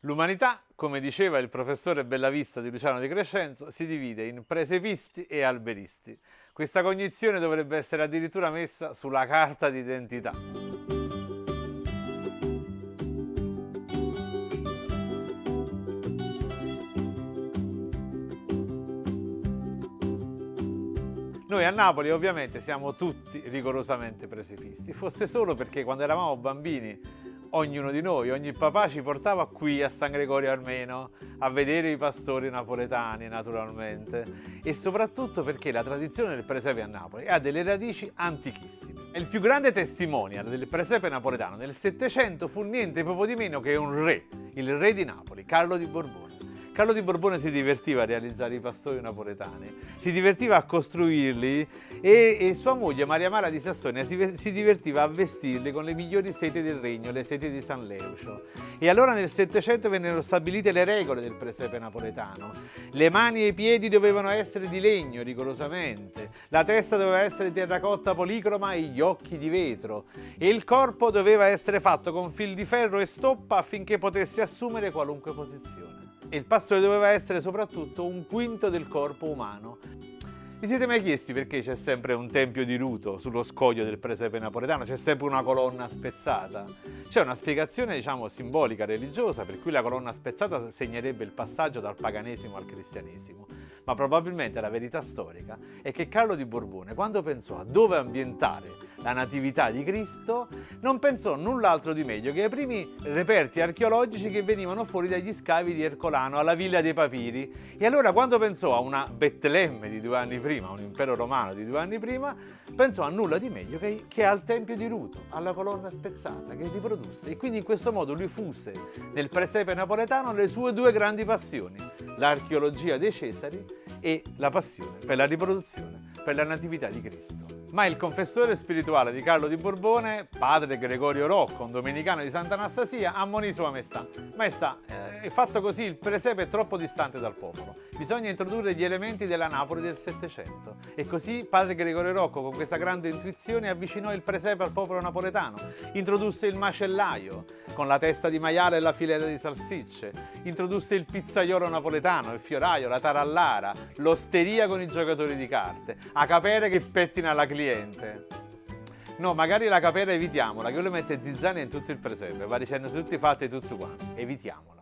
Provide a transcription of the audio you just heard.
L'umanità, come diceva il professore Bellavista di Luciano di Crescenzo, si divide in presepisti e alberisti. Questa cognizione dovrebbe essere addirittura messa sulla carta d'identità. Noi a Napoli ovviamente siamo tutti rigorosamente presepisti, fosse solo perché quando eravamo bambini ognuno di noi, ogni papà ci portava qui a San Gregorio Armeno a vedere i pastori napoletani naturalmente, e soprattutto perché la tradizione del presepe a Napoli ha delle radici antichissime. E il più grande testimonial del presepe napoletano nel Settecento fu niente poco di meno che un re, il re di Napoli, Carlo di Borbone. Carlo di Borbone si divertiva a realizzare i pastori napoletani, si divertiva a costruirli e sua moglie Maria Mara di Sassonia si divertiva a vestirli con le migliori sete del regno, le sete di San Leucio. E allora nel Settecento vennero stabilite le regole del presepe napoletano. Le mani e i piedi dovevano essere di legno rigorosamente, la testa doveva essere di terracotta policroma e gli occhi di vetro, e il corpo doveva essere fatto con fil di ferro e stoppa affinché potesse assumere qualunque posizione. E il pastore doveva essere soprattutto un quinto del corpo umano. Vi siete mai chiesti perché c'è sempre un tempio di Ruto sullo scoglio del presepe napoletano? C'è sempre una colonna spezzata? C'è una spiegazione, diciamo, simbolica, religiosa, per cui la colonna spezzata segnerebbe il passaggio dal paganesimo al cristianesimo. Ma probabilmente la verità storica è che Carlo di Borbone, quando pensò a dove ambientare la natività di Cristo, non pensò null'altro di meglio che ai primi reperti archeologici che venivano fuori dagli scavi di Ercolano alla Villa dei Papiri. E allora quando pensò a una Betlemme di 2 anni prima, un impero romano di 2 anni prima, pensò a nulla di meglio che al Tempio di Ruto, alla colonna spezzata che riprodusse. E quindi in questo modo lui fuse nel presepe napoletano le sue 2 grandi passioni, l'archeologia dei Cesari e la passione per la riproduzione, per la natività di Cristo. Ma il confessore spirituale di Carlo di Borbone, padre Gregorio Rocco, un domenicano di Sant'Anastasia, ammonì sua maestà. Maestà, è fatto così, il presepe è troppo distante dal popolo. Bisogna introdurre gli elementi della Napoli del Settecento. E così padre Gregorio Rocco, con questa grande intuizione, avvicinò il presepe al popolo napoletano. Introdusse il macellaio, con la testa di maiale e la fileta di salsicce. Introdusse il pizzaiolo napoletano, il fioraio, la tarallara, l'osteria con i giocatori di carte, a capere che pettina la cliente. No, magari la capera evitiamola, che lui mette zizzania in tutto il presepe, va dicendo tutti i fatti tutto quanti, evitiamola.